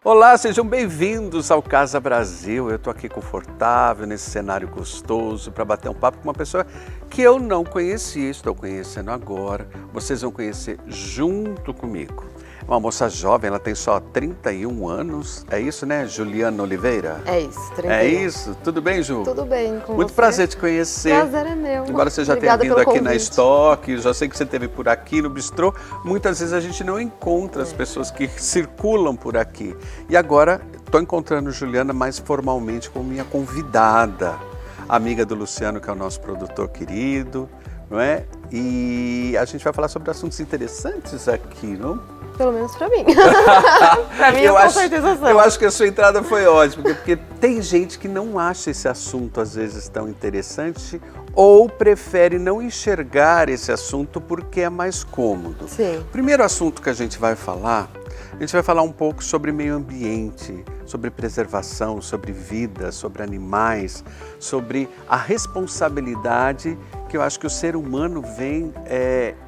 Olá, sejam bem-vindos ao Casa Brasil. Eu estou aqui confortável, nesse cenário gostoso, para bater um papo com uma pessoa que eu não conhecia, estou conhecendo agora. Vocês vão conhecer junto comigo. Uma moça jovem, ela tem só 31 anos, é isso, né, Juliana Oliveira? É isso, 31. É isso? Tudo bem, Ju? Tudo bem com Muito você? prazer te conhecer. Prazer é meu. Embora você já Obrigada tenha vindo pelo aqui na convite. Stock, já sei que você esteve por aqui no Bistrô, muitas vezes a gente não encontra as pessoas que circulam por aqui. E agora estou encontrando Juliana mais formalmente como minha convidada, amiga do Luciano, que é o nosso produtor querido, não é? E a gente vai falar sobre assuntos interessantes aqui, não? Pelo menos pra mim. Pra mim, com certeza são. Eu acho que a sua entrada foi ótima, porque tem gente que não acha esse assunto às vezes tão interessante ou prefere não enxergar esse assunto porque é mais cômodo. Sim. O primeiro assunto que a gente vai falar um pouco sobre meio ambiente, sobre preservação, sobre vida, sobre animais, sobre a responsabilidade que eu acho que o ser humano vem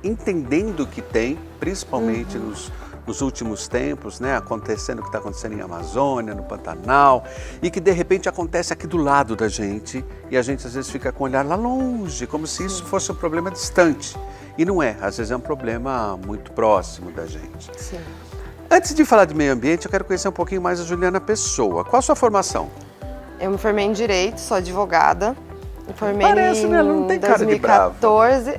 entendendo que tem, principalmente nos últimos tempos, né, acontecendo o que está acontecendo em Amazônia, no Pantanal, e que de repente acontece aqui do lado da gente, e a gente às vezes fica com o olhar lá longe, como se isso fosse um problema distante. E não é, às vezes é um problema muito próximo da gente. Sim. Antes de falar de meio ambiente, eu quero conhecer um pouquinho mais a Juliana Pessoa. Qual a sua formação? Eu me formei em Direito, sou advogada. Me formei Parece, né? Ela não tem cara de brava. 2014.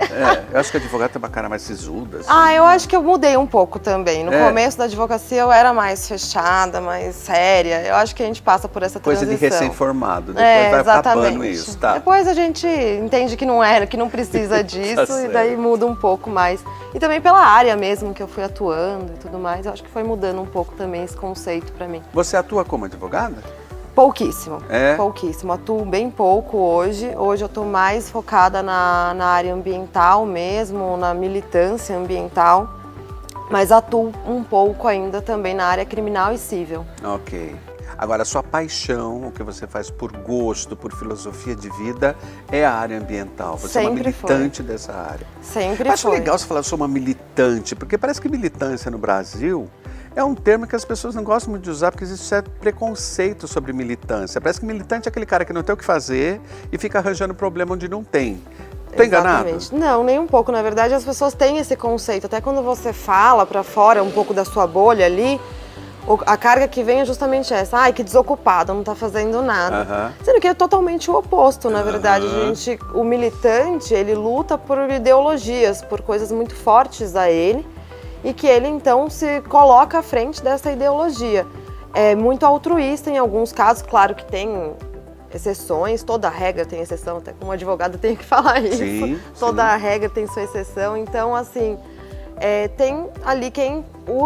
Eu acho que advogado tem uma cara mais sisuda. Assim. Eu acho que eu mudei um pouco também. No É. começo da advocacia eu era mais fechada, mais séria. Eu acho que a gente passa por essa Coisa transição. de recém-formado, depois vai acabando isso, tá? Depois a gente entende que não era, que não precisa disso Tá e daí muda um pouco mais. E também pela área mesmo que eu fui atuando e tudo mais, eu acho que foi mudando um pouco também esse conceito pra mim. Você atua como advogada? Pouquíssimo, É? pouquíssimo. Atuo bem pouco hoje. Hoje eu tô mais focada na área ambiental mesmo, na militância ambiental. Mas atuo um pouco ainda também na área criminal e civil. Ok. Agora, a sua paixão, o que você faz por gosto, por filosofia de vida, é a área ambiental. Você é uma Sempre militante dessa área. Sempre Acho foi. legal você falar, eu sou uma militante, porque parece que militância no Brasil é um termo que as pessoas não gostam muito de usar, porque existe certo preconceito sobre militância. Parece que militante é aquele cara que não tem o que fazer e fica arranjando problema onde não tem. Tô enganado? Exatamente. Não, nem um pouco. Na verdade, as pessoas têm esse conceito. Até quando você fala pra fora um pouco da sua bolha ali, a carga que vem é justamente essa. Ai, que desocupado, não tá fazendo nada. Sendo que é totalmente o oposto, na verdade. O militante, ele luta por ideologias, por coisas muito fortes a ele, e que ele, então, se coloca à frente dessa ideologia. É muito altruísta em alguns casos, claro que tem exceções, toda regra tem exceção, até como advogado eu tenho que falar isso. Sim, toda sim. regra tem sua exceção, então, assim, tem ali quem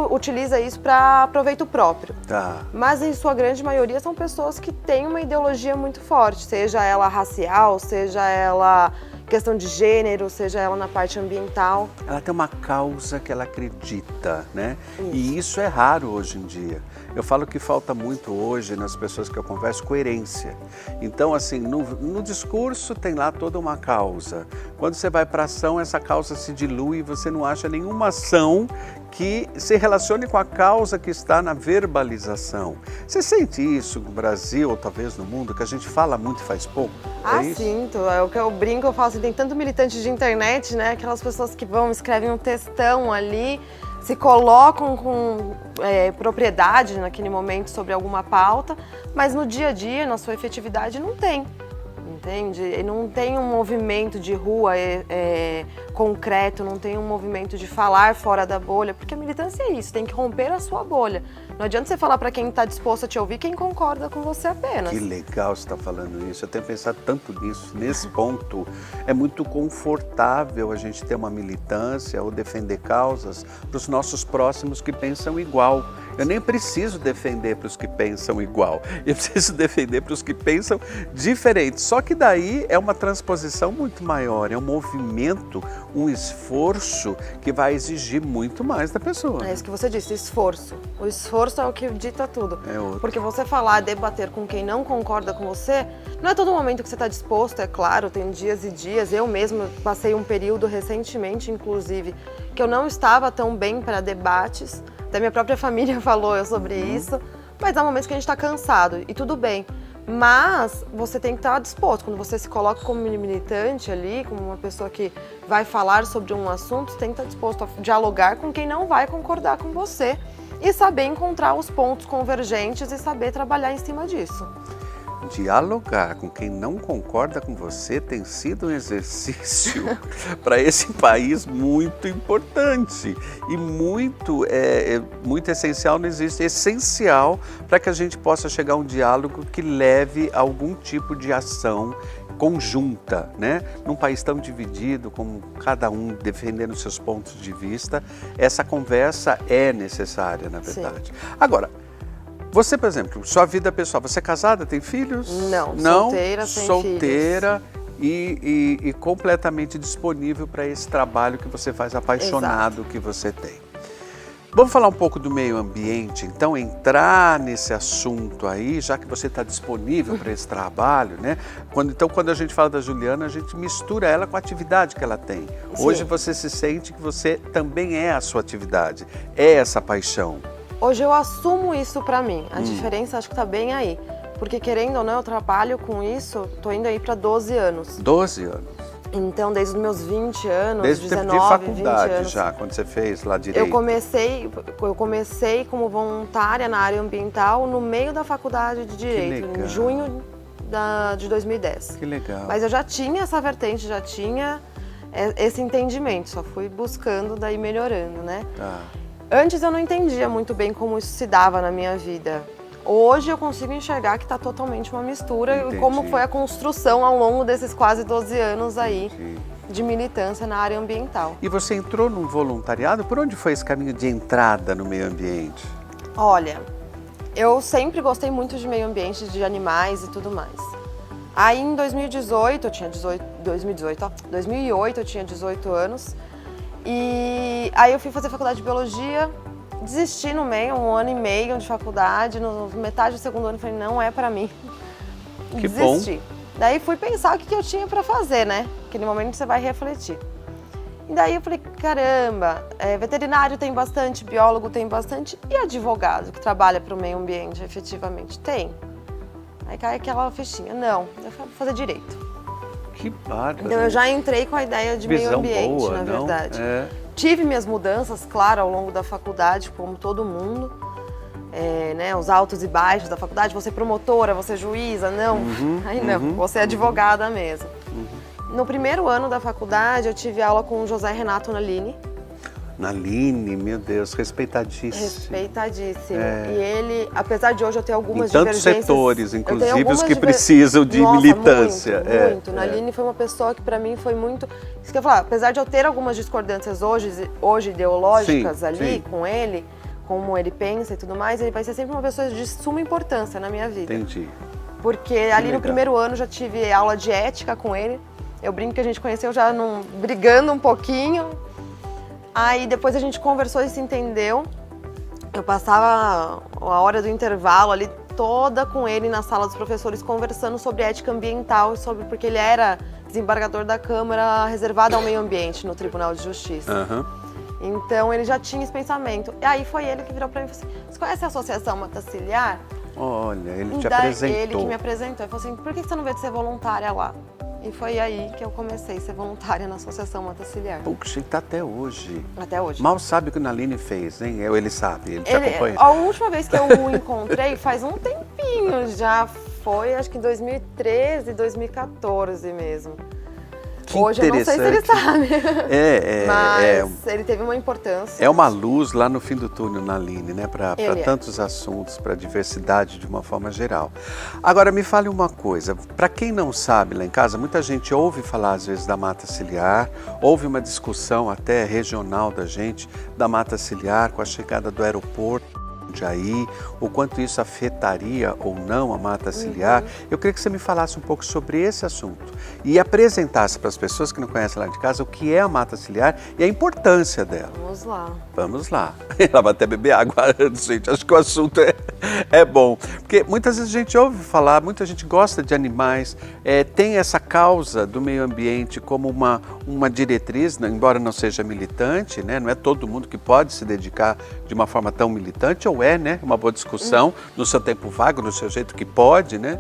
utiliza isso para proveito próprio. Tá. Mas, em sua grande maioria, são pessoas que têm uma ideologia muito forte, seja ela racial, seja ela questão de gênero, seja ela na parte ambiental. Ela tem uma causa que ela acredita, né? Isso. E isso é raro hoje em dia. Eu falo que falta muito hoje nas pessoas que eu converso coerência. Então, assim, no discurso tem lá toda uma causa. Quando você vai para ação, essa causa se dilui e você não acha nenhuma ação que se relacione com a causa que está na verbalização. Você sente isso no Brasil ou talvez no mundo, que a gente fala muito e faz pouco? É isso? Sinto. É o que eu brinco, eu falo assim, tem tanto militante de internet, né? Aquelas pessoas que vão, escrevem um textão ali, se colocam com propriedade naquele momento sobre alguma pauta, mas no dia a dia, na sua efetividade, não tem. Entende? E não tem um movimento de rua concreto, não tem um movimento de falar fora da bolha, porque a militância é isso, tem que romper a sua bolha. Não adianta você falar para quem está disposto a te ouvir, quem concorda com você apenas. Que legal você está falando isso. Eu tenho pensado tanto nisso. Nesse ponto, é muito confortável a gente ter uma militância ou defender causas para os nossos próximos que pensam igual. Eu nem preciso defender para os que pensam igual. Eu preciso defender para os que pensam diferente. Só que daí é uma transposição muito maior. É um movimento, um esforço que vai exigir muito mais da pessoa. É isso que você disse, esforço. O esforço é o que dita tudo. É outro. Porque você falar, debater com quem não concorda com você, não é todo momento que você está disposto, é claro, tem dias e dias. Eu mesma passei um período recentemente, inclusive, que eu não estava tão bem para debates, Até minha própria família falou sobre isso. Mas há momentos que a gente está cansado e tudo bem. Mas você tem que estar disposto. Quando você se coloca como militante ali, como uma pessoa que vai falar sobre um assunto, você tem que estar disposto a dialogar com quem não vai concordar com você e saber encontrar os pontos convergentes e saber trabalhar em cima disso. Dialogar com quem não concorda com você tem sido um exercício para esse país muito importante e muito essencial, não existe, essencial para que a gente possa chegar a um diálogo que leve a algum tipo de ação conjunta, né? Num país tão dividido, com cada um defendendo seus pontos de vista, essa conversa é necessária, na verdade. Sim. Agora, você, por exemplo, sua vida pessoal, você é casada, tem filhos? Não, solteira, sem solteira e completamente disponível para esse trabalho que você faz, apaixonado. Exato. Que você tem. Vamos falar um pouco do meio ambiente, então, entrar nesse assunto aí, já que você está disponível para esse trabalho, né? Quando a gente fala da Juliana, a gente mistura ela com a atividade que ela tem. Sim. Hoje você se sente que você também é a sua atividade, é essa paixão. Hoje eu assumo isso pra mim, a diferença acho que tá bem aí, porque querendo ou não eu trabalho com isso, tô indo aí pra 12 anos. 12 anos? Então desde os meus 20 anos, desde 19, de faculdade 20 anos, já, quando você fez lá direito? Eu comecei como voluntária na área ambiental no meio da faculdade de Direito, em junho de 2010. Que legal. Mas eu já tinha essa vertente, já tinha esse entendimento, só fui buscando daí melhorando, né? Tá. Antes eu não entendia muito bem como isso se dava na minha vida. Hoje eu consigo enxergar que está totalmente uma mistura e como foi a construção ao longo desses quase 12 anos aí de militância na área ambiental. E você entrou num voluntariado? Por onde foi esse caminho de entrada no meio ambiente? Olha, eu sempre gostei muito de meio ambiente, de animais e tudo mais. Aí em 2008 eu tinha 2008 eu tinha 18 anos. E aí eu fui fazer faculdade de biologia, desisti no meio, 1 ano e meio de faculdade, no metade do segundo ano falei, não é pra mim. Que desisti. Bom. Daí fui pensar o que eu tinha pra fazer, né? Aquele momento que você vai refletir. E daí eu falei, caramba, veterinário tem bastante, biólogo tem bastante, e advogado que trabalha pro meio ambiente efetivamente? Tem. Aí cai aquela fichinha, não, eu vou fazer direito. Que bárbaro. Então eu já entrei com a ideia de meio ambiente, boa, na verdade. É. Tive minhas mudanças, claro, ao longo da faculdade, como todo mundo. Né, os altos e baixos da faculdade, você promotora, você juíza, não. Aí não, você é advogada mesmo. No primeiro ano da faculdade, eu tive aula com o José Renato Nalini. Nalini, meu Deus, respeitadíssimo. Respeitadíssimo. E ele, apesar de hoje eu ter algumas em tantos divergências... setores, inclusive os que precisam de militância. Muito. Nalini foi uma pessoa que para mim foi muito... Isso que eu ia falar, apesar de eu ter algumas discordâncias hoje ideológicas com ele, como ele pensa e tudo mais, ele vai ser sempre uma pessoa de suma importância na minha vida. Entendi. Porque ali no primeiro ano já tive aula de ética com ele. Eu brinco que a gente conheceu já brigando um pouquinho. Aí depois a gente conversou e se entendeu. Eu passava a hora do intervalo ali toda com ele na sala dos professores conversando sobre ética ambiental, porque ele era desembargador da Câmara reservada ao meio ambiente no Tribunal de Justiça. Então ele já tinha esse pensamento. E aí foi ele que virou pra mim e falou assim, você conhece a Associação Mata Ciliar? Olha, ele te apresentou. Ele que me apresentou. Ele falou assim, por que você não veio de ser voluntária lá? E foi aí que eu comecei a ser voluntária na Associação Mata Ciliar. Puxa, ele tá até hoje. Até hoje. Mal sabe o que o Nalini fez, hein? Ele sabe, ele te acompanha. A última vez que eu o encontrei faz um tempinho já, foi acho que em 2013, 2014 mesmo. Que hoje eu não sei se ele sabe. Mas ele teve uma importância. É uma luz lá no fim do túnel, Nalini, né? Para tantos assuntos, para a diversidade de uma forma geral. Agora, me fale uma coisa. Para quem não sabe lá em casa, muita gente ouve falar às vezes da Mata Ciliar, houve uma discussão até regional da gente da Mata Ciliar com a chegada do aeroporto de aí, o quanto isso afetaria ou não a Mata Ciliar. Eu queria que você me falasse um pouco sobre esse assunto e apresentasse para as pessoas que não conhecem lá de casa o que é a Mata Ciliar e a importância dela. Vamos lá. Vamos lá. Ela vai até beber água antes, gente. Acho que o assunto É bom, porque muitas vezes a gente ouve falar, muita gente gosta de animais, tem essa causa do meio ambiente como uma diretriz, né, embora não seja militante, né, não é todo mundo que pode se dedicar de uma forma tão militante, ou né, uma boa discussão no seu tempo vago, no seu jeito que pode, né?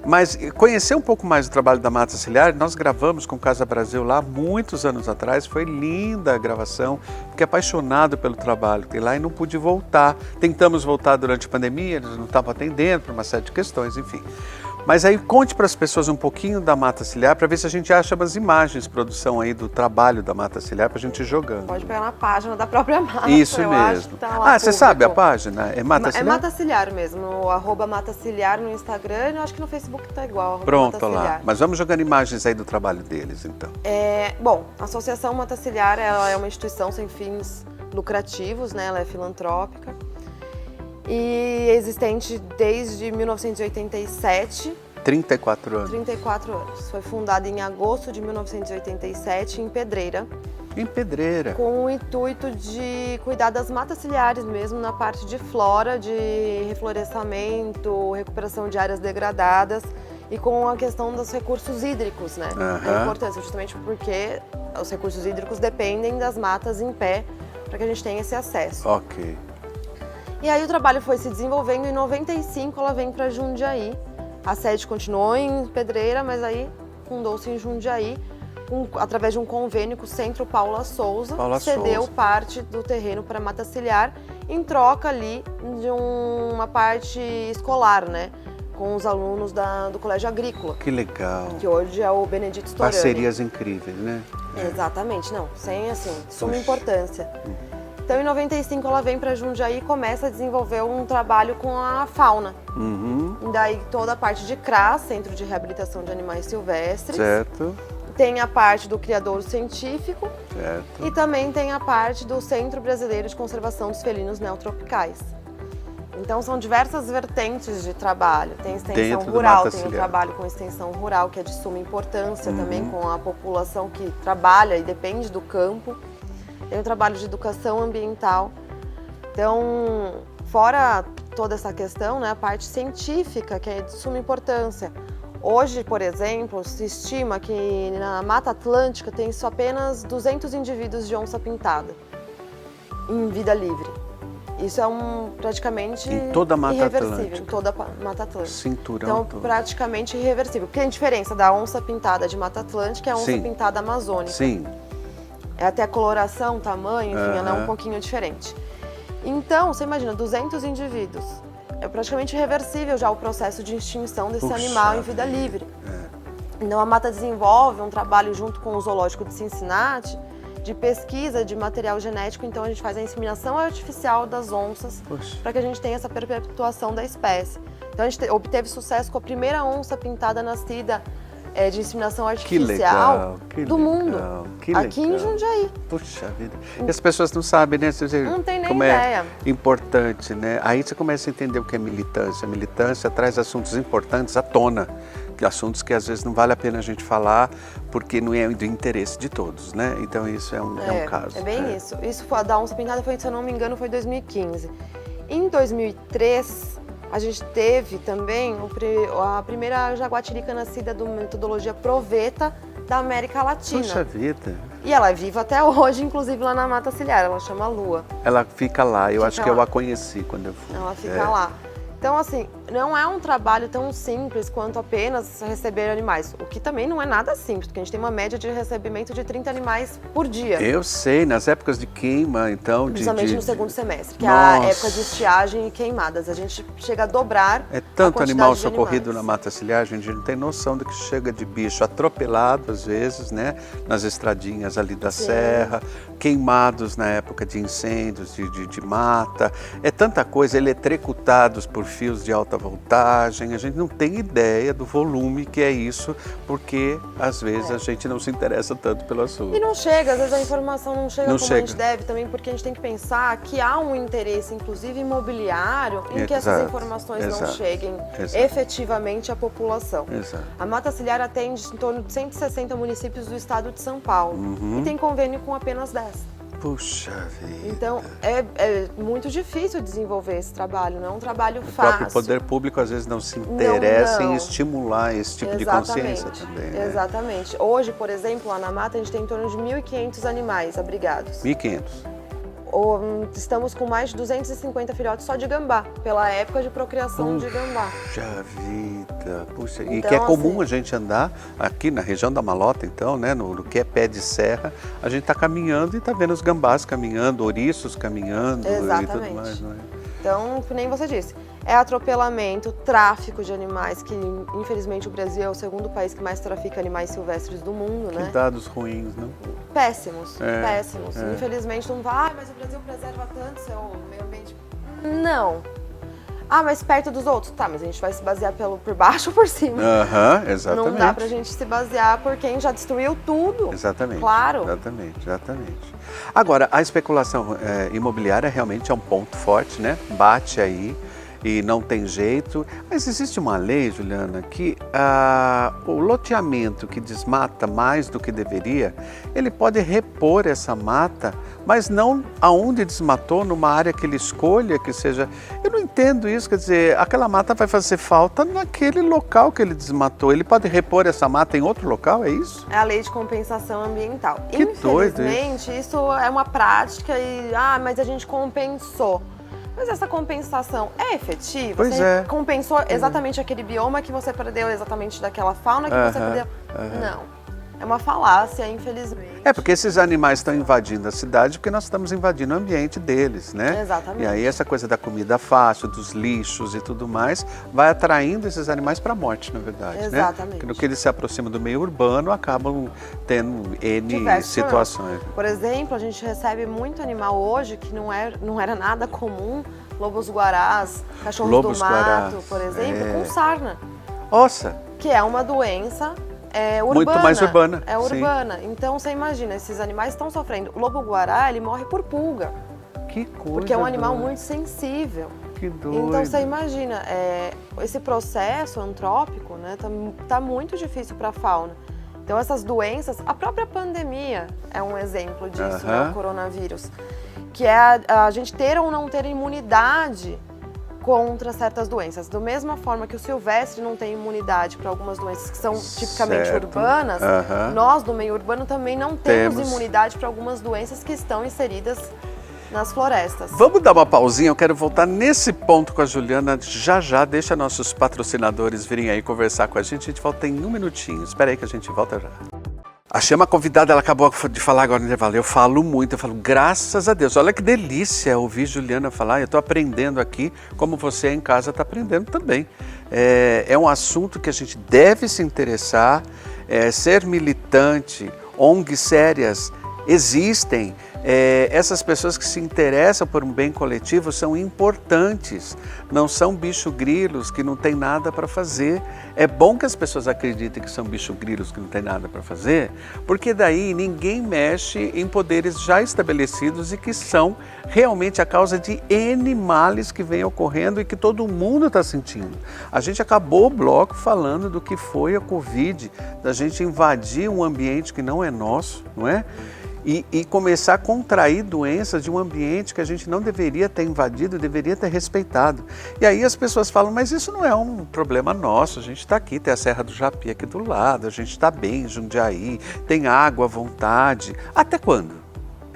Mas conhecer um pouco mais o trabalho da Mata Ciliar, nós gravamos com o Casa Brasil lá muitos anos atrás, foi linda a gravação, fiquei apaixonado pelo trabalho que tem lá e não pude voltar. Tentamos voltar durante a pandemia, eles não estavam atendendo por uma série de questões, enfim. Mas aí conte para as pessoas um pouquinho da Mata Ciliar para ver se a gente acha umas imagens, produção aí do trabalho da Mata Ciliar para a gente ir jogando. Pode pegar na página da própria Mata. Isso eu mesmo. Acho que tá lá você sabe a página? É Mata Ciliar? É Mata Ciliar mesmo, o @Mata Ciliar no Instagram, eu acho que no Facebook tá igual. Pronto, lá. Mas vamos jogando imagens aí do trabalho deles, então. Bom, a Associação Mata Ciliar ela é uma instituição sem fins lucrativos, né? Ela é filantrópica e existente desde 1987. 34 anos. 34 anos. Foi fundada em agosto de 1987 em Pedreira. Em Pedreira. Com o intuito de cuidar das matas ciliares mesmo, na parte de flora, de reflorestamento, recuperação de áreas degradadas e com a questão dos recursos hídricos, né? A importância, justamente porque os recursos hídricos dependem das matas em pé para que a gente tenha esse acesso. Ok. E aí o trabalho foi se desenvolvendo, em 95 ela vem para Jundiaí. A sede continuou em Pedreira, mas aí fundou-se em Jundiaí, através de um convênio com o Centro Paula Souza, cedeu parte do terreno para Mata Ciliar, em troca ali de uma parte escolar, né? Com os alunos do Colégio Agrícola. Que legal. Que hoje é o Benedito Storani. Parcerias incríveis, né? Exatamente, não, sem assim, suma importância. Então, em 95, ela vem para Jundiaí e começa a desenvolver um trabalho com a fauna. E daí, toda a parte de CRAS, Centro de Reabilitação de Animais Silvestres. Certo. Tem a parte do criador científico. Certo. E também tem a parte do Centro Brasileiro de Conservação dos Felinos Neotropicais. Então, são diversas vertentes de trabalho. Tem extensão rural, tem o trabalho com extensão rural, que é de suma importância também com a população que trabalha e depende do campo. Tem o trabalho de educação ambiental. Então, fora toda essa questão, né, a parte científica, que é de suma importância. Hoje, por exemplo, se estima que na Mata Atlântica tem só apenas 200 indivíduos de onça pintada em vida livre. Isso é praticamente em toda a Mata irreversível, Atlântica. Em toda a Mata Atlântica. Cinturão então, todo. praticamente irreversível. Porque a diferença da onça pintada de Mata Atlântica é a onça pintada amazônica. Sim. Até a coloração, tamanho, enfim, ela é um pouquinho diferente. Então, você imagina, 200 indivíduos. É praticamente irreversível já o processo de extinção desse animal em vida livre. Então, a Mata desenvolve um trabalho junto com o Zoológico de Cincinnati de pesquisa de material genético. Então, a gente faz a inseminação artificial das onças para que a gente tenha essa perpetuação da espécie. Então, a gente obteve sucesso com a primeira onça pintada nascida de inseminação artificial do mundo, aqui em Jundiaí. Puxa vida. E as pessoas não sabem, né? Não tem nem como ideia. É importante, né? Aí você começa a entender o que é militância. A militância traz assuntos importantes à tona. Assuntos que às vezes não vale a pena a gente falar porque não é do interesse de todos, né? Então isso é um caso. É bem isso. Isso foi, da onça pintada foi, se eu não me engano, foi em 2015. Em 2003, a gente teve também a primeira jaguatirica nascida do metodologia Proveta da América Latina. Puxa vida. E ela é viva até hoje, inclusive lá na Mata Ciliar, ela chama Lua. Ela fica lá, eu acho que eu a conheci quando eu fui. Ela fica lá. Então, assim, não é um trabalho tão simples quanto apenas receber animais, o que também não é nada simples, porque a gente tem uma média de recebimento de 30 animais por dia. Eu sei, nas épocas de queima, então... Principalmente no segundo semestre, que é a época de estiagem e queimadas. A gente chega a dobrar É tanto animal de socorrido animais. na Mata Ciliar, a gente não tem noção do que chega de bicho atropelado, às vezes, né? Nas estradinhas ali da serra, queimados na época de incêndios, de mata. É tanta coisa, eletricutados por fios de alta voltagem. A gente não tem ideia do volume que é isso, porque às vezes a gente não se interessa tanto pelo assunto. E não chega, às vezes a informação não chega como a gente deve também, porque a gente tem que pensar que há um interesse, inclusive imobiliário, em que essas informações não cheguem efetivamente à população. A Mata Ciliar atende em torno de 160 municípios do estado de São Paulo e tem convênio com apenas 10. Puxa vida. Então, é muito difícil desenvolver esse trabalho, não é um trabalho O fácil. próprio poder público às vezes não se interessa Não. em estimular esse tipo de consciência também, né? Exatamente. Hoje, por exemplo, lá na mata, a gente tem em torno de 1.500 animais abrigados. 1.500. Estamos com mais de 250 filhotes só de gambá, pela época de procriação de gambá. Puxa vida, puxa. E Então, que é comum assim, a gente andar aqui na região da Malota, então, né, no que é pé de serra, a gente está caminhando e está vendo os gambás caminhando, ouriços caminhando e tudo mais, não é? Então, que nem você disse, é atropelamento, tráfico de animais, que infelizmente o Brasil é o segundo país que mais trafica animais silvestres do mundo, Que né? dados ruins, não? Péssimos, péssimos. é. Infelizmente, não vai, mas o Brasil preserva tanto seu meio ambiente. Não. Ah, mas perto dos outros? Tá, mas a gente vai se basear por baixo ou por cima? Aham, exatamente. Não dá pra gente se basear por quem já destruiu tudo. Exatamente. Claro. Exatamente. Agora, a especulação imobiliária realmente é um ponto forte, né? Bate aí e não tem jeito. Mas existe uma lei, Juliana, que o loteamento que desmata mais do que deveria, ele pode repor essa mata, mas não aonde desmatou, numa área que ele escolha, que seja... Eu não entendo isso, quer dizer, aquela mata vai fazer falta naquele local que ele desmatou. Ele pode repor essa mata em outro local, é isso? É a lei de compensação ambiental. Que doido Infelizmente, isso é uma prática e... mas a gente compensou. Mas essa compensação é efetiva? Pois você compensou exatamente aquele bioma que você perdeu, exatamente daquela fauna que você perdeu? Não. É uma falácia, infelizmente. É, porque esses animais estão invadindo a cidade porque nós estamos invadindo o ambiente deles, né? Exatamente. E aí essa coisa da comida fácil, dos lixos e tudo mais, vai atraindo esses animais para a morte, na verdade, Exatamente. né? Porque no que eles se aproximam do meio urbano, acabam tendo N Diversos situações. Por exemplo, a gente recebe muito animal hoje que não era nada comum, lobos-guarás, cachorros do Lobos-guarás, mato, por exemplo, com sarna, Nossa, que é uma doença urbana. Muito mais urbana, É urbana. Então, você imagina, esses animais estão sofrendo. O lobo-guará, ele morre por pulga, que coisa porque é um animal doida. muito sensível. Que doido. Então, você imagina, esse processo antrópico, né, tá muito difícil para a fauna. Então, essas doenças, a própria pandemia é um exemplo disso, né, o coronavírus, que é a gente ter ou não ter imunidade contra certas doenças. Da mesma forma que o silvestre não tem imunidade para algumas doenças que são tipicamente urbanas, nós do meio urbano também não temos imunidade para algumas doenças que estão inseridas nas florestas. Vamos dar uma pausinha, eu quero voltar nesse ponto com a Juliana já, deixa nossos patrocinadores virem aí conversar com a gente volta em um minutinho, espera aí que a gente volta já. A Chama convidada, ela acabou de falar agora no intervalo, eu falo muito, eu falo graças a Deus, olha que delícia ouvir Juliana falar, eu estou aprendendo aqui, como você em casa está aprendendo também. É um assunto que a gente deve se interessar, ser militante, ONGs sérias existem, essas pessoas que se interessam por um bem coletivo são importantes, não são bicho-grilos que não tem nada para fazer. É bom que as pessoas acreditem que são bicho-grilos que não tem nada para fazer, porque daí ninguém mexe em poderes já estabelecidos e que são realmente a causa de N males que vem ocorrendo e que todo mundo está sentindo. A gente acabou o bloco falando do que foi a Covid, da gente invadir um ambiente que não é nosso, não é? E começar a contrair doenças de um ambiente que a gente não deveria ter invadido, deveria ter respeitado. E aí as pessoas falam, mas isso não é um problema nosso, a gente está aqui, tem a Serra do Japi aqui do lado, a gente está bem em Jundiaí, tem água à vontade. Até quando?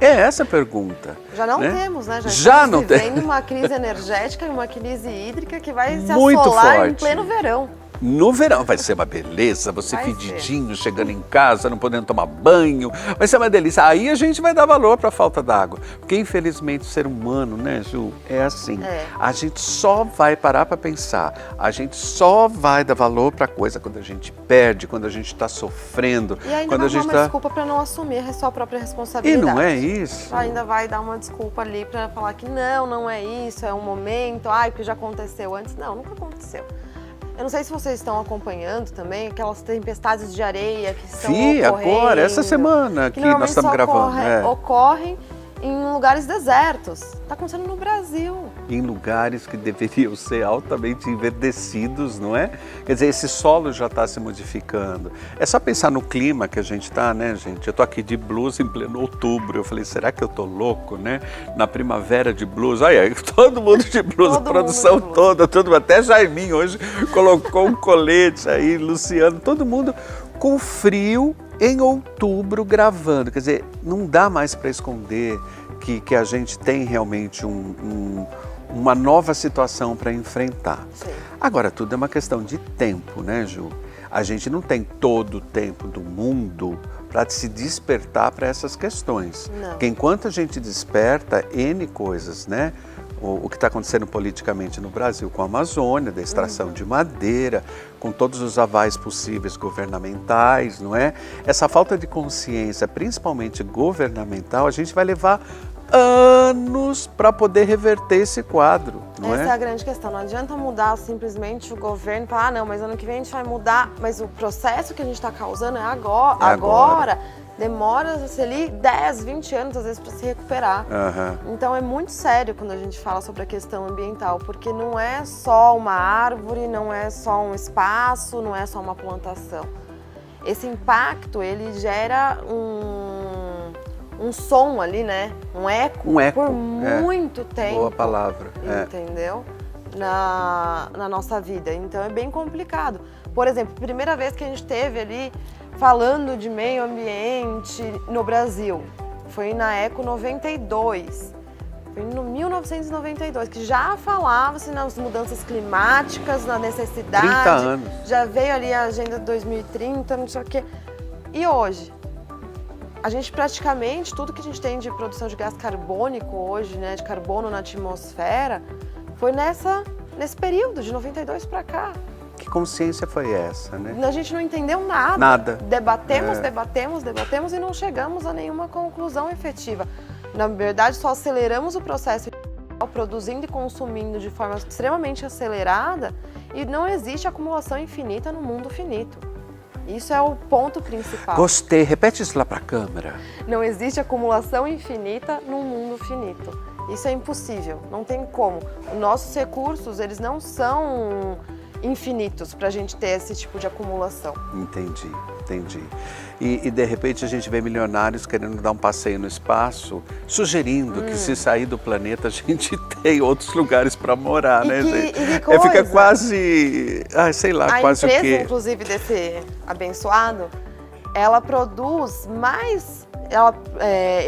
É essa a pergunta. Já não temos, né? Já estamos não vivendo uma crise energética e uma crise hídrica que vai se muito assolar forte. em pleno verão. No verão vai ser uma beleza, você Vai fedidinho, chegando em casa, não podendo tomar banho, vai ser uma delícia. Aí a gente vai dar valor para a falta d'água, porque infelizmente o ser humano, né, Ju, é assim. A gente só vai parar para pensar, a gente só vai dar valor para coisa quando a gente perde, quando a gente está sofrendo. E ainda quando vai a gente dar uma desculpa para não assumir a sua própria E responsabilidade. não é isso. Ainda vai dar uma desculpa ali para falar que não é isso, é um momento, porque já aconteceu antes. Não, nunca aconteceu. Eu não sei se vocês estão acompanhando também aquelas tempestades de areia que estão ocorrendo. Agora, essa semana que nós estamos gravando. Ocorrem em lugares desertos. Está acontecendo no Brasil. Em lugares que deveriam ser altamente enverdecidos, não é? Quer dizer, esse solo já está se modificando. É só pensar no clima que a gente está, né, gente? Eu tô aqui de blusa em pleno outubro. Eu falei, será que eu tô louco, né? Na primavera de blusa. Olha, todo mundo de blusa, Todo produção mundo de blusa. toda, todo mundo. Até Jaiminho hoje colocou um colete aí, Luciano, todo mundo com frio em outubro gravando. Quer dizer, não dá mais para esconder que a gente tem realmente uma nova situação para enfrentar. Sim. Agora, tudo é uma questão de tempo, né, Ju? A gente não tem todo o tempo do mundo para se despertar para essas questões. Não. Porque enquanto a gente desperta N coisas, né? O que está acontecendo politicamente no Brasil com a Amazônia, da extração de madeira, com todos os avais possíveis governamentais, não é? Essa falta de consciência, principalmente governamental, a gente vai levar anos para poder reverter esse quadro, não Essa é é? a grande questão. Não adianta mudar simplesmente o governo e falar, ah, não, mas ano que vem a gente vai mudar. Mas o processo que a gente está causando é agora. É agora. Demora-se ali 10, 20 anos, às vezes, para se recuperar. Aham. Então é muito sério quando a gente fala sobre a questão ambiental, porque não é só uma árvore, não é só um espaço, não é só uma plantação. Esse impacto, ele gera um som ali, né? Um eco, por muito tempo. Boa palavra. Entendeu? Na nossa vida. Então é bem complicado. Por exemplo, primeira vez que a gente teve ali falando de meio ambiente no Brasil, foi na Eco 92. Foi em 1992, que já falava-se nas mudanças climáticas, na necessidade. 30 anos. Já veio ali a Agenda 2030, não sei o quê. E hoje? A gente praticamente, tudo que a gente tem de produção de gás carbônico hoje, né, de carbono na atmosfera, foi nesse período, de 92 para cá. Que consciência foi essa, né? A gente não entendeu nada. Nada. Debatemos e não chegamos a nenhuma conclusão efetiva. Na verdade, só aceleramos o processo produzindo e consumindo de forma extremamente acelerada e não existe acumulação infinita no mundo finito. Isso é o ponto principal. Gostei. Repete isso lá para a câmera. Não existe acumulação infinita num mundo finito. Isso é impossível, não tem como. Os nossos recursos, eles não são infinitos para a gente ter esse tipo de acumulação. Entendi. E de repente a gente vê milionários querendo dar um passeio no espaço, sugerindo que se sair do planeta a gente tem outros lugares para morar, né, gente? Fica quase, sei lá, quase o quê? A empresa, inclusive, desse abençoado, ela produz mais, ela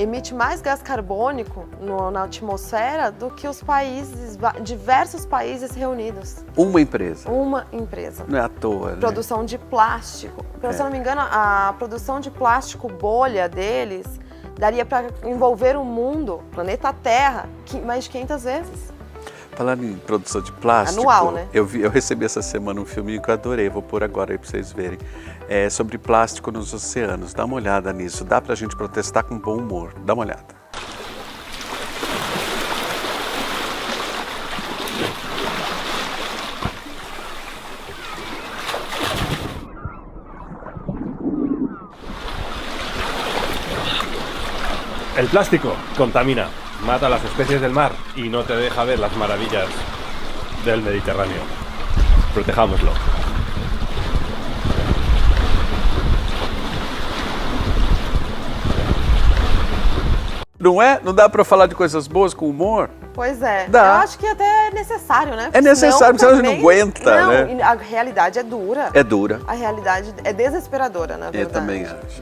emite mais gás carbônico na atmosfera do que os países, diversos países reunidos. Uma empresa. Uma empresa. Não é à toa, né? Produção de plástico. Se eu não me engano, a produção de plástico bolha deles daria para envolver o mundo, o planeta Terra, mais de 500 vezes. Falando em produção de plástico, anual, né? Eu recebi essa semana um filminho que eu adorei, vou pôr agora aí para vocês verem. É sobre plástico nos oceanos. Dá uma olhada nisso, dá pra gente protestar com bom humor. Dá uma olhada. El plástico contamina, mata a las especies del mar y no te deja ver las maravillas del Mediterráneo. Protejámoslo. Não é? Não dá pra falar de coisas boas com humor? Pois é. Dá. Eu acho que até é necessário, né? É necessário, porque senão a gente não aguenta, não, né? E a realidade é dura. É dura. A realidade é desesperadora, na verdade.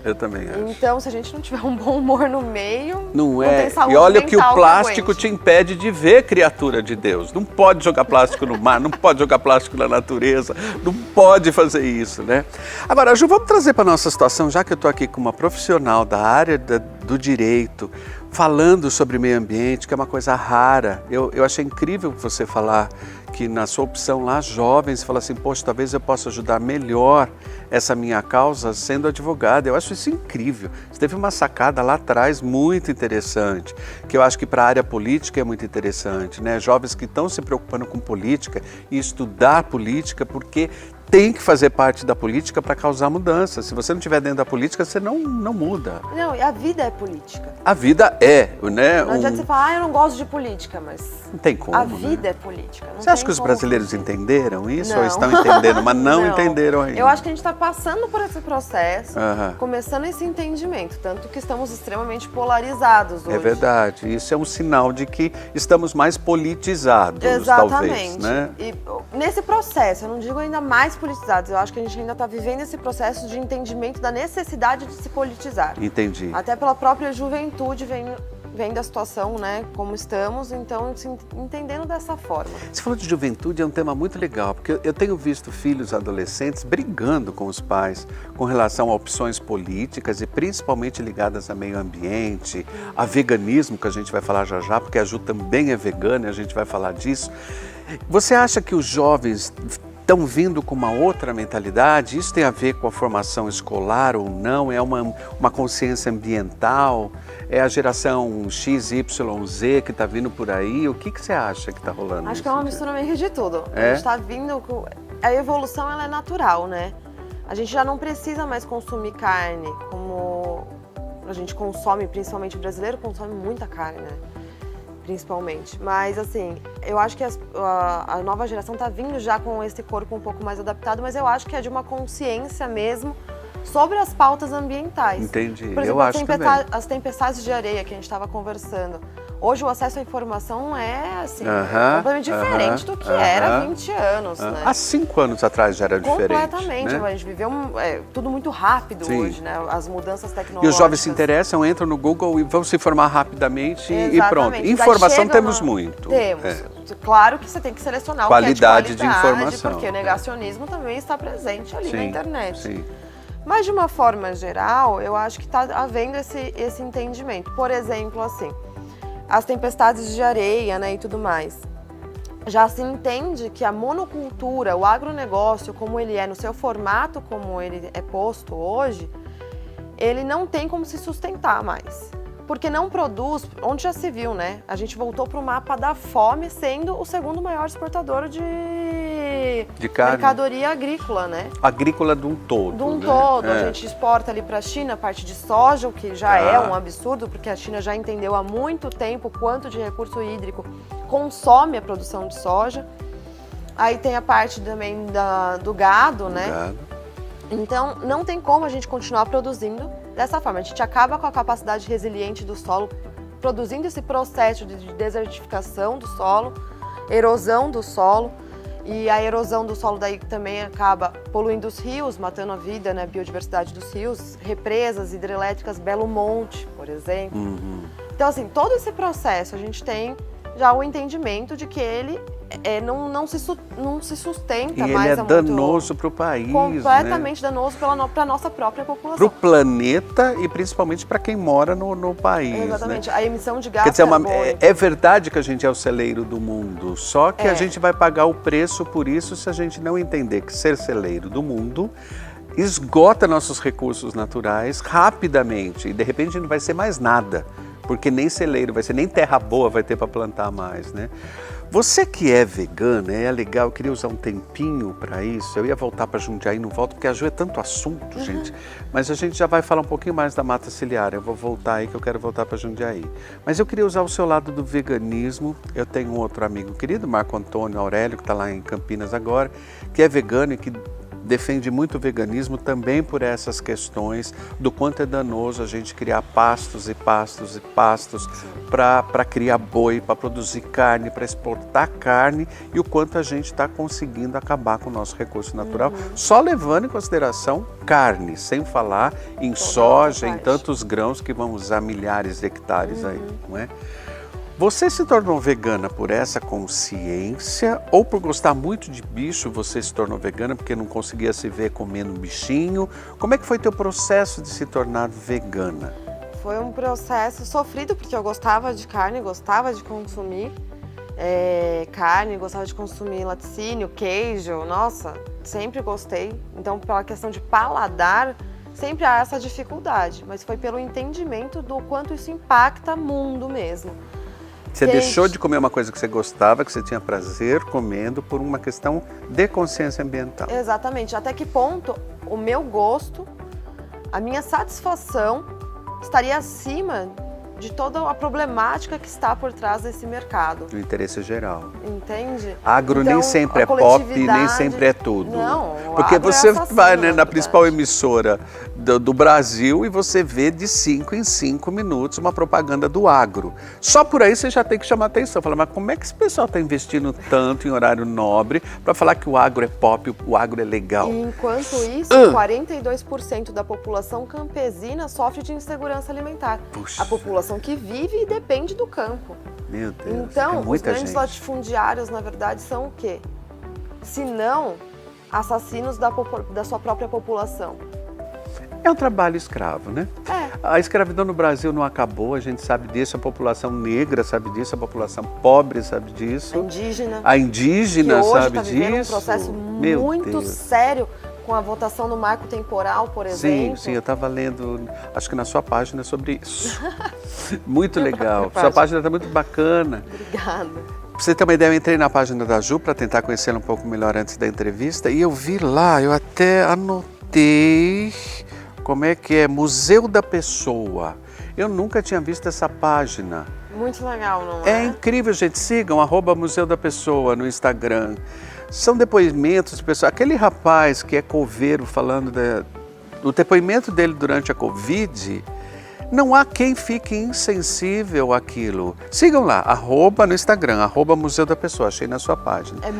Eu também acho. Então, se a gente não tiver um bom humor no meio, Não tem é. saúde E olha que o mental plástico aguente. te impede de ver criatura de Deus. Não pode jogar plástico no mar, não pode jogar plástico na natureza, não pode fazer isso, né? Agora, Ju, vamos trazer para nossa situação, já que eu estou aqui com uma profissional da área do direito, falando sobre meio ambiente, que é uma coisa rara. Eu achei incrível você falar que na sua opção lá, jovens, fala assim, poxa, talvez eu possa ajudar melhor essa minha causa sendo advogada. Eu acho isso incrível. Você teve uma sacada lá atrás muito interessante, que eu acho que para a área política é muito interessante, né? Jovens que estão se preocupando com política e estudar política, porque tem que fazer parte da política para causar mudança. Se você não estiver dentro da política, você não muda. Não, e a vida é política. A vida é, né? Não adianta você falar, eu não gosto de política, mas não tem como, a vida né? é política. Você acha que os brasileiros fugir. entenderam isso? Não. Ou estão entendendo, mas não entenderam ainda? Eu acho que a gente está passando por esse processo, começando esse entendimento, tanto que estamos extremamente polarizados hoje. É verdade. Isso é um sinal de que estamos mais politizados, talvez, né? E nesse processo, eu não digo ainda mais politizados, eu acho que a gente ainda está vivendo esse processo de entendimento da necessidade de se politizar. Entendi. Até pela própria juventude vem da situação, né, como estamos, então se entendendo dessa forma. Você falou de juventude, é um tema muito legal, porque eu tenho visto filhos adolescentes brigando com os pais com relação a opções políticas e principalmente ligadas a meio ambiente, a veganismo, que a gente vai falar já já, porque a Ju também é vegana e a gente vai falar disso. Você acha que os jovens estão vindo com uma outra mentalidade? Isso tem a ver com a formação escolar ou não? É uma consciência ambiental? É a geração X, Y, Z que está vindo por aí? O que você acha que está rolando? Acho que é uma mistura meio de tudo. É? A gente está vindo com... A evolução, ela é natural, né? A gente já não precisa mais consumir carne como a gente consome, principalmente o brasileiro consome muita carne, né? Principalmente. Mas, assim, eu acho que a nova geração está vindo já com esse corpo um pouco mais adaptado, mas eu acho que é de uma consciência mesmo sobre as pautas ambientais. Entendi. Por exemplo, eu acho também. As tempestades de areia que a gente estava conversando. Hoje o acesso à informação é, assim, completamente diferente do que era há 20 anos, né? Há 5 anos atrás já era diferente. Completamente. Né? A gente viveu tudo muito rápido hoje, né? As mudanças tecnológicas. E os jovens se interessam, entram no Google e vão se informar rapidamente e pronto. Daí Informação temos muito. Temos. Claro que você tem que selecionar qualidade o que é de qualidade, de informação. porque o negacionismo também está presente ali na internet. Sim. Mas, de uma forma geral, eu acho que está havendo esse entendimento. Por exemplo, assim, as tempestades de areia, né, e tudo mais. Já se entende que a monocultura, o agronegócio, como ele é, no seu formato como ele é posto hoje, ele não tem como se sustentar mais. Porque não produz, onde já se viu, né? A gente voltou para o mapa da fome, sendo o segundo maior exportador de carne. Mercadoria agrícola, né? Agrícola de um todo. De um todo. A gente exporta ali para a China a parte de soja, o que já é um absurdo, porque a China já entendeu há muito tempo quanto de recurso hídrico consome a produção de soja. Aí tem a parte também do gado, né? Gado. Então, não tem como a gente continuar produzindo dessa forma. A gente acaba com a capacidade resiliente do solo, produzindo esse processo de desertificação do solo, erosão do solo. E a erosão do solo daí também acaba poluindo os rios, matando a vida, né, a biodiversidade dos rios, represas hidrelétricas Belo Monte, por exemplo. Então, assim, todo esse processo a gente tem já o entendimento de que ele não se sustenta e mais. Ele é danoso para o país. Completamente danoso para a nossa própria população. Para o planeta e principalmente para quem mora no país. Exatamente. Né? A emissão de gás Quer dizer, carbônico. é verdade que a gente é o celeiro do mundo, só que a gente vai pagar o preço por isso se a gente não entender que ser celeiro do mundo esgota nossos recursos naturais rapidamente e de repente não vai ser mais nada, porque nem celeiro vai ser, nem terra boa vai ter para plantar mais, né? Você que é vegana, é legal, eu queria usar um tempinho para isso, eu ia voltar para Jundiaí, não volto, porque a Ju é tanto assunto, gente, mas a gente já vai falar um pouquinho mais da mata ciliar, eu vou voltar aí que eu quero voltar para Jundiaí. Mas eu queria usar o seu lado do veganismo, eu tenho um outro amigo querido, Marco Antônio Aurélio, que está lá em Campinas agora, que é vegano e que defende muito o veganismo também por essas questões do quanto é danoso a gente criar pastos e pastos e pastos para criar boi, para produzir carne, para exportar carne e o quanto a gente está conseguindo acabar com o nosso recurso natural, só levando em consideração carne, sem falar em soja, em tantos grãos que vão usar milhares de hectares aí, não é? Você se tornou vegana por essa consciência ou por gostar muito de bicho você se tornou vegana porque não conseguia se ver comendo um bichinho? Como é que foi teu processo de se tornar vegana? Foi um processo sofrido porque eu gostava de carne, gostava de consumir carne, gostava de consumir laticínio, queijo, nossa, sempre gostei. Então, pela questão de paladar, sempre há essa dificuldade, mas foi pelo entendimento do quanto isso impacta o mundo mesmo. Você deixou de comer uma coisa que você gostava, que você tinha prazer comendo, por uma questão de consciência ambiental. Exatamente. Até que ponto o meu gosto, a minha satisfação estaria acima de toda a problemática que está por trás desse mercado. O interesse geral. Entende? Agro Então, nem sempre a é pop, nem sempre é tudo. Não, porque agro você é assassino, vai, na né, na verdade. principal emissora do Brasil e você vê de 5 em 5 minutos uma propaganda do agro. Só por aí você já tem que chamar atenção. Fala, mas como é que esse pessoal está investindo tanto em horário nobre para falar que o agro é pop, o agro é legal? E enquanto isso, 42% da população campesina sofre de insegurança alimentar. Puxa. A população que vive e depende do campo. Meu Deus, Então, é os muita grandes gente. latifundiários, na verdade, são o quê? Se não, assassinos da sua própria população. É um trabalho escravo, né? É. A escravidão no Brasil não acabou, a gente sabe disso, a população negra sabe disso, a população pobre sabe disso. A indígena. A indígena que hoje sabe está vivendo disso. um processo Meu muito Deus. sério com a votação do marco temporal, por exemplo. Sim, eu estava lendo, acho que na sua página sobre isso. Muito legal. própria Sua página. página está muito bacana. Obrigada. Pra você ter uma ideia, eu entrei na página da Ju para tentar conhecê-la um pouco melhor antes da entrevista e eu vi lá, eu até anotei como é que é, Museu da Pessoa. Eu nunca tinha visto essa página. Muito legal, não É é? incrível, gente. Sigam @Museu da Pessoa no Instagram. São depoimentos de pessoas. Aquele rapaz que é coveiro falando do depoimento dele durante a Covid, não há quem fique insensível àquilo. Sigam lá, no Instagram, @Museu da Pessoa. Achei na sua página. É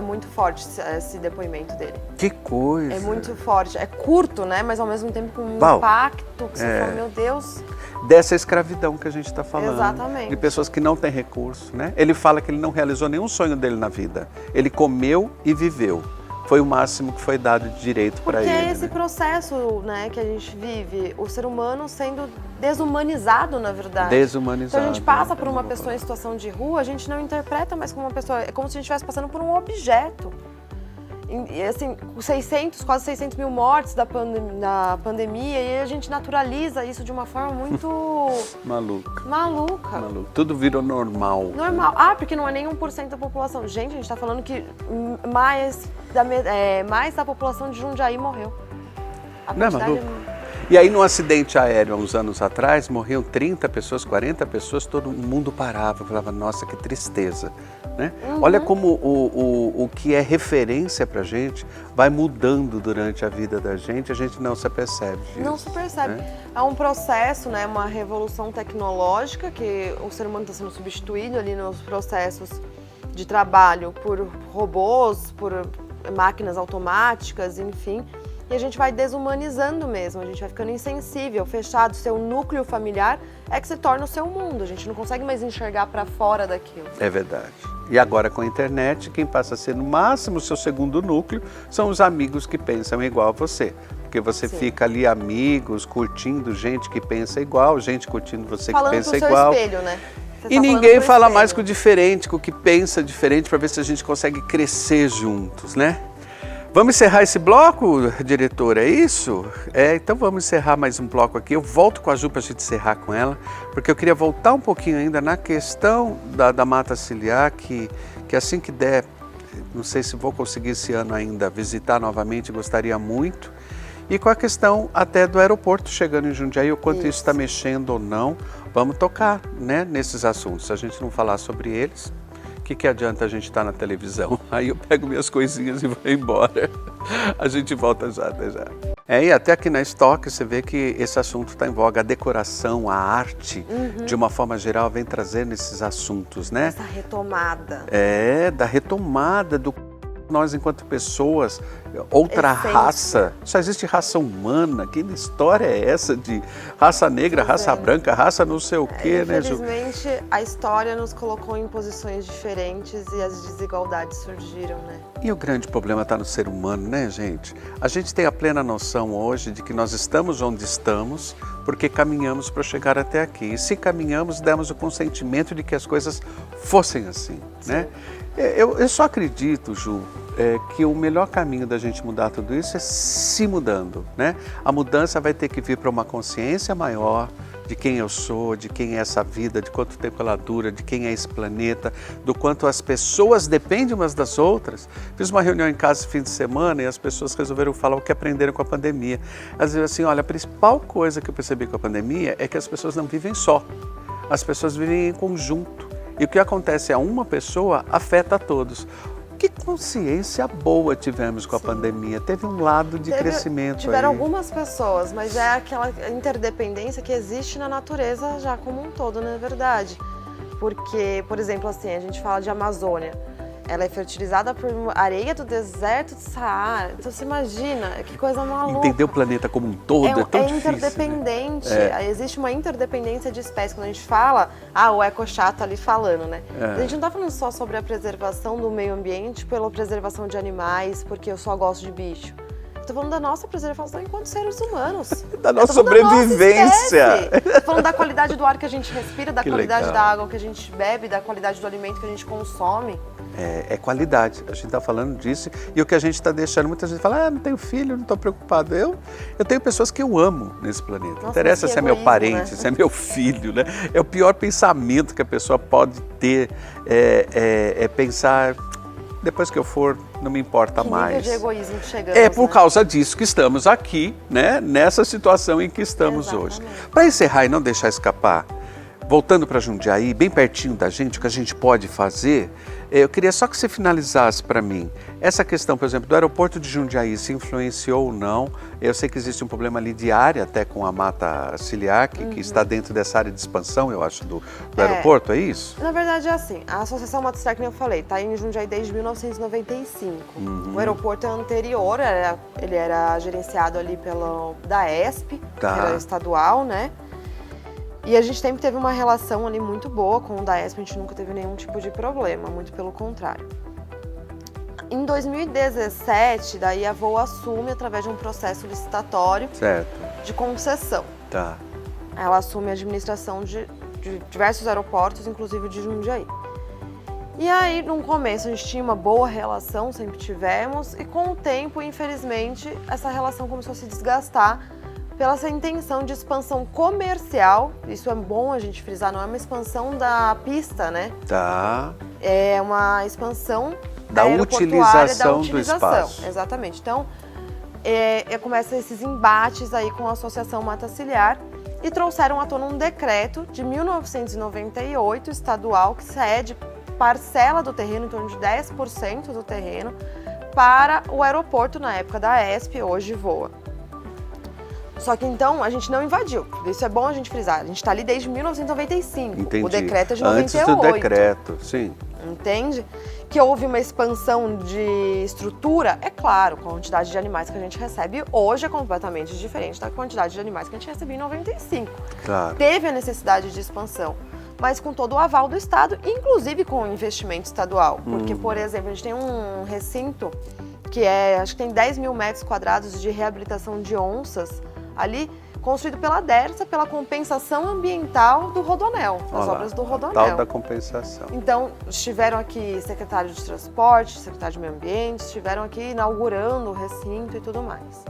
muito forte esse depoimento dele. Que coisa. É muito forte. É curto, né? Mas ao mesmo tempo com um Uau. impacto que você fala, meu Deus. Dessa escravidão que a gente está falando. Exatamente. De pessoas que não têm recurso, né? Ele fala que ele não realizou nenhum sonho dele na vida. Ele comeu e viveu. Foi o máximo que foi dado de direito para Porque ele. é esse né? processo, né, que a gente vive, o ser humano sendo desumanizado, na verdade. Desumanizado. Então a gente passa por uma Vamos pessoa falar. em situação de rua, a gente não interpreta mais como uma pessoa, é como se a gente estivesse passando por um objeto. E assim, quase 600 mil mortes da pandemia, e a gente naturaliza isso de uma forma muito Maluca. maluca. Maluco. Tudo virou normal. Normal. Porque não é nem 1% da população. Gente, a gente tá falando que mais da população de Jundiaí morreu. A Não é quantidade maluco? E aí, num acidente aéreo, há uns anos atrás, morriam 30 pessoas, 40 pessoas, todo mundo parava. Eu falava, nossa, que tristeza. Né? Olha como o que é referência pra gente vai mudando durante a vida da gente, a gente não se apercebe disso. Não se percebe. né? É um processo, né, uma revolução tecnológica que o ser humano está sendo substituído ali nos processos de trabalho por robôs, por máquinas automáticas, enfim. E a gente vai desumanizando mesmo, a gente vai ficando insensível, fechado. Seu núcleo familiar é que se torna o seu mundo. A gente não consegue mais enxergar para fora daquilo. É verdade. E agora com a internet, quem passa a ser no máximo o seu segundo núcleo são os amigos que pensam igual a você. Porque você Sim. fica ali amigos, curtindo gente que pensa igual, gente curtindo você Falando que pensa pro seu igual. espelho, né? Você E tá ninguém falando pro fala espelho. mais com o diferente, com o que pensa diferente, para ver se a gente consegue crescer juntos, né? Vamos encerrar esse bloco, diretor, é isso? Então vamos encerrar mais um bloco aqui. Eu volto com a Ju para a gente encerrar com ela, porque eu queria voltar um pouquinho ainda na questão da mata ciliar, que assim que der, não sei se vou conseguir esse ano ainda visitar novamente, gostaria muito. E com a questão até do aeroporto chegando em Jundiaí, o quanto isso está mexendo ou não, vamos tocar, né, nesses assuntos. Se a gente não falar sobre eles, o que adianta a gente estar na televisão? Aí eu pego minhas coisinhas e vou embora. A gente volta já, até já. E até aqui na Stock você vê que esse assunto está em voga. A decoração, a arte, de uma forma geral, vem trazendo esses assuntos, né? Essa retomada. Da retomada do Nós, enquanto pessoas, outra raça, só existe raça humana. Que história é essa de raça negra, raça branca, raça não sei o quê, né, Ju? Infelizmente, a história nos colocou em posições diferentes e as desigualdades surgiram, né? E o grande problema está no ser humano, né, gente? A gente tem a plena noção hoje de que nós estamos onde estamos porque caminhamos para chegar até aqui. E se caminhamos, demos o consentimento de que as coisas fossem assim, né? Eu só acredito, Ju, que o melhor caminho da gente mudar tudo isso é se mudando, né? A mudança vai ter que vir para uma consciência maior de quem eu sou, de quem é essa vida, de quanto tempo ela dura, de quem é esse planeta, do quanto as pessoas dependem umas das outras. Fiz uma reunião em casa esse fim de semana e as pessoas resolveram falar o que aprenderam com a pandemia. Elas diziam assim, olha, a principal coisa que eu percebi com a pandemia é que as pessoas não vivem só, as pessoas vivem em conjunto. E o que acontece a uma pessoa afeta a todos. Que consciência boa tivemos com a pandemia. Teve um lado de crescimento. Tiveram aí. Algumas pessoas, mas é aquela interdependência que existe na natureza já como um todo, não é verdade? Porque, por exemplo, assim, a gente fala de Amazônia. Ela é fertilizada por areia do deserto de Saara. Então você imagina, que coisa maluca. Entender o planeta como um todo é tão difícil. Interdependente. Né? Existe uma interdependência de espécies. Quando a gente fala, o ecochato ali falando, né? A gente não está falando só sobre a preservação do meio ambiente pela preservação de animais, porque eu só gosto de bicho. Estou falando da nossa preservação enquanto seres humanos. Da nossa sobrevivência. Estou falando da qualidade do ar que a gente respira, da qualidade legal. da água que a gente bebe, da qualidade do alimento que a gente consome. É qualidade, a gente está falando disso e o que a gente está deixando, muita gente fala, não tenho filho, não estou preocupado. Eu tenho pessoas que eu amo nesse planeta, não interessa se é meu parente, se é meu filho, né? É o pior pensamento que a pessoa pode ter, pensar, depois que eu for, não me importa mais. Que nível de egoísmo chegamos, É por causa disso que estamos aqui, né? Nessa situação em que estamos hoje. Para encerrar e não deixar escapar, voltando para Jundiaí, bem pertinho da gente, o que a gente pode fazer, eu queria só que você finalizasse para mim essa questão, por exemplo, do aeroporto de Jundiaí, se influenciou ou não. Eu sei que existe um problema ali de área, até com a mata ciliar, que está dentro dessa área de expansão, eu acho, do aeroporto, é isso? Na verdade é assim, a Associação Mata Ciliar, que eu falei, está em Jundiaí desde 1995. O aeroporto é anterior, ele era gerenciado ali da ESP, que era estadual, né? E a gente sempre teve uma relação ali muito boa com o DAESP, a gente nunca teve nenhum tipo de problema, muito pelo contrário. Em 2017, daí a Voa assume através de um processo licitatório de concessão. Ela assume a administração de diversos aeroportos, inclusive de Jundiaí. E aí, no começo, a gente tinha uma boa relação, sempre tivemos, e com o tempo, infelizmente, essa relação começou a se desgastar pela essa intenção de expansão comercial. Isso é bom a gente frisar, não é uma expansão da pista, né? É uma expansão da utilização do espaço. Exatamente. Então, começam esses embates aí com a Associação Mata Ciliar e trouxeram à tona um decreto de 1998, estadual, que cede parcela do terreno, em torno de 10% do terreno, para o aeroporto, na época da ESP, hoje Voa. Só que então a gente não invadiu. Isso é bom a gente frisar. A gente está ali desde 1995. Entendi. O decreto é de 98. Antes do decreto, sim. Entende? Que houve uma expansão de estrutura, é claro, a quantidade de animais que a gente recebe hoje é completamente diferente da quantidade de animais que a gente recebia em 95. Claro. Teve a necessidade de expansão, mas com todo o aval do Estado, inclusive com o investimento estadual. Porque, por exemplo, a gente tem um recinto que acho que tem 10 mil metros quadrados de reabilitação de onças ali, construído pela DERSA, pela compensação ambiental do Rodoanel, das obras do Rodoanel. Tal da compensação. Então, estiveram aqui secretário de transporte, secretário de meio ambiente, estiveram aqui inaugurando o recinto e tudo mais.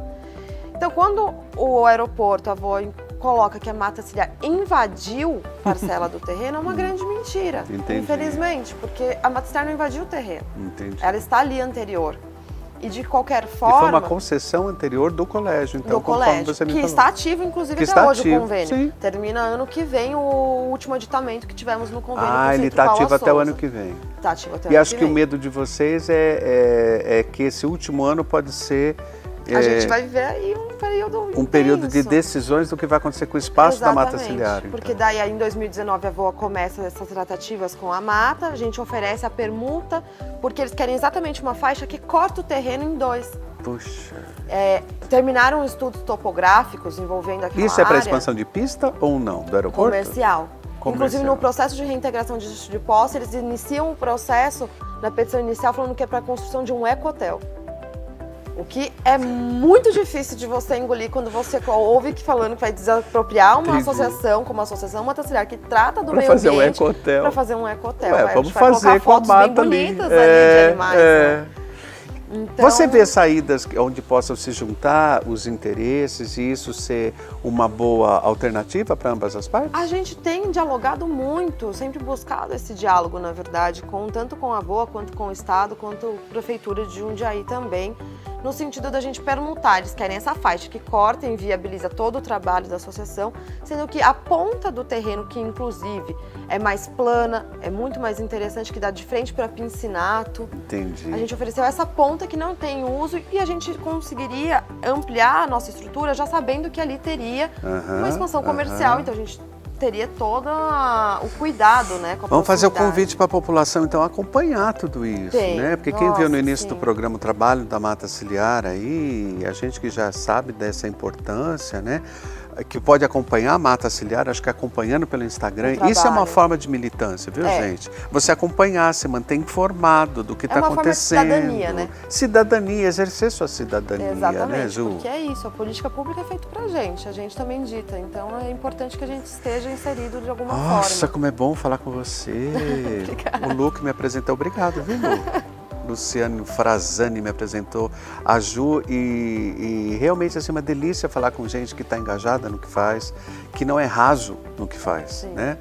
Então, quando o aeroporto, a Voa, coloca que a Mata Ciliar invadiu parcela do terreno, é uma grande mentira. Entendi. Infelizmente, porque a Mata Ciliar não invadiu o terreno. Entendi. Ela está ali anterior. E de qualquer forma... E foi uma concessão anterior do colégio, então, do colégio, você me que falou. está ativo, inclusive, que até hoje ativo, o convênio. Sim. Termina ano que vem o último aditamento que tivemos no convênio. Ele está ativo até o ano que vem. Está ativo até o ano que vem. E acho que o medo de vocês é que esse último ano pode ser... A gente vai viver aí período Um período de intenso. decisões do que vai acontecer com o espaço da mata Exatamente, ciliar. Então. porque daí aí, em 2019 a VOA começa essas tratativas com a mata, a gente oferece a permuta, porque eles querem exatamente uma faixa que corta o terreno em 2. Puxa. Terminaram estudos topográficos envolvendo aquela Isso é para área expansão de pista ou não, do aeroporto? comercial. Inclusive, Comercial. no processo de reintegração de posse, eles iniciam o processo, na petição inicial, falando que é para a construção de um ecohotel. O que é muito difícil de você engolir quando você ouve falando que vai desapropriar uma Entendi. associação, como a Associação Mata Ciliar, que trata do Pra meio fazer um ambiente, ecohotel. para fazer um ecohotel. Ué, A vamos gente vai colocar fazer com a fotos bem mata ali. bonitas ali de animais. Né? Então, Você vê saídas onde possam se juntar os interesses e isso ser uma boa alternativa para ambas as partes? a gente tem dialogado muito, sempre buscado esse diálogo, na verdade, tanto com a VOA, quanto com o Estado, quanto a Prefeitura de Jundiaí também, no sentido da gente permutar. Eles querem essa faixa que corta e inviabiliza todo o trabalho da associação, sendo que a ponta do terreno, que inclusive é mais plana, é muito mais interessante, que dá de frente para Pincinato. Entendi. A gente ofereceu essa ponta que não tem uso e a gente conseguiria ampliar a nossa estrutura já sabendo que ali teria uma expansão comercial, então a gente teria todo o cuidado, né, com a Vamos fazer o proximidade. convite para a população, então, acompanhar tudo isso, Tem. né? Porque quem viu no Nossa, início sim. do programa o trabalho da mata ciliar aí, a gente que já sabe dessa importância, né? Que pode acompanhar a mata ciliar, acho que acompanhando pelo Instagram. O Isso é uma trabalho. forma de militância, viu, É. gente? Você acompanhar, se manter informado do que está uma forma de acontecendo. cidadania, né? Cidadania, exercer sua cidadania, Exatamente, né, Ju? porque é isso, a política pública é feita pra gente, a gente também dita, então é importante que a gente esteja inserido de alguma Nossa, forma. como é bom falar com você. Obrigada. O Lu que me apresentou, obrigado, viu, Lu? Luciano Frazani me apresentou a Ju e realmente assim, uma delícia falar com gente que está engajada no que faz, que não é raso no que faz, Sim. né?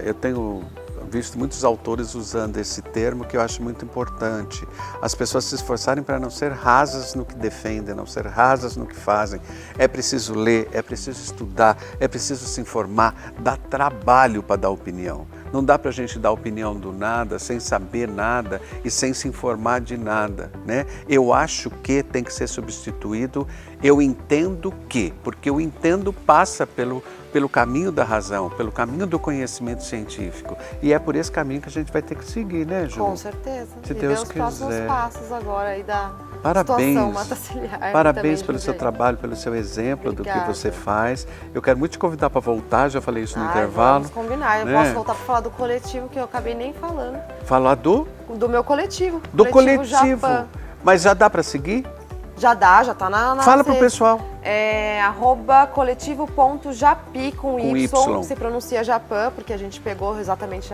Eu tenho visto muitos autores usando esse termo que eu acho muito importante. As pessoas se esforçarem para não ser rasas no que defendem, não ser rasas no que fazem. É preciso ler, é preciso estudar, é preciso se informar, dá trabalho para dar opinião. Não dá para a gente dar opinião do nada, sem saber nada e sem se informar de nada, né? Eu acho que tem que ser substituído, eu entendo que, porque o entendo passa pelo caminho da razão, pelo caminho do conhecimento científico. E é por esse caminho que a gente vai ter que seguir, né, Ju? Com certeza. Se E Deus ver os próximos quiser. passos agora aí da Parabéns. situação mata ciliar. Parabéns também pelo de seu Jundiaí. trabalho, pelo seu exemplo do que Obrigada. você faz. Eu quero muito te convidar para voltar, já falei isso no Ai, intervalo. Vamos combinar, eu né? posso voltar para falar do coletivo que eu acabei nem falando. Falar do Do meu coletivo. Do coletivo. Japã. Mas já dá para seguir? Já tá na Fala pro rede. pessoal. É @coletivo.japi com Y, se pronuncia Japã, porque a gente pegou exatamente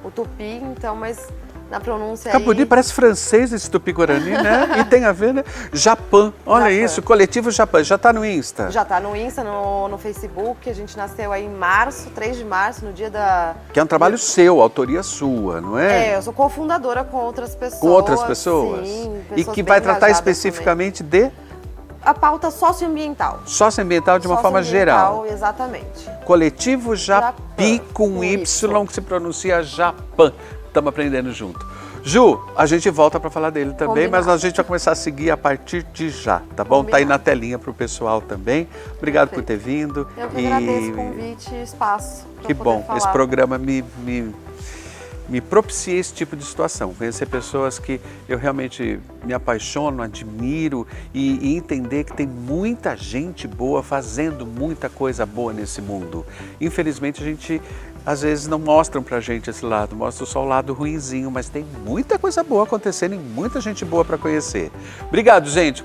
o tupi, então, mas na pronúncia Fica aí... bonito, parece francês esse tupi-guarani, né? E tem a ver, né? Japã, olha Japã. isso, Coletivo Japã, já tá no Insta? Já tá no Insta, no Facebook, a gente nasceu aí em março, 3 de março, no dia da... Que é um trabalho seu, autoria sua, não é? É, eu sou cofundadora com outras pessoas. Com outras pessoas? Sim, E pessoas que bem vai tratar engajadas especificamente de também. A pauta socioambiental. socioambiental de uma forma geral. Socioambiental, exatamente. Coletivo Japi Japã, com com Y, Y. que se pronuncia Japã. Estamos aprendendo junto. Ju, a gente volta para falar dele também, Combinado. mas a gente vai começar a seguir a partir de já, tá bom? Tá aí Combinado. na telinha para o pessoal também. Obrigado por ter Perfeito. vindo. Eu que agradeço o convite e espaço. pra Que poder bom, falar. esse programa me propicia esse tipo de situação, conhecer pessoas que eu realmente me apaixono, admiro e entender que tem muita gente boa fazendo muita coisa boa nesse mundo. Infelizmente a gente às vezes não mostram pra gente esse lado, mostram só o lado ruinzinho, mas tem muita coisa boa acontecendo e muita gente boa para conhecer. Obrigado, gente!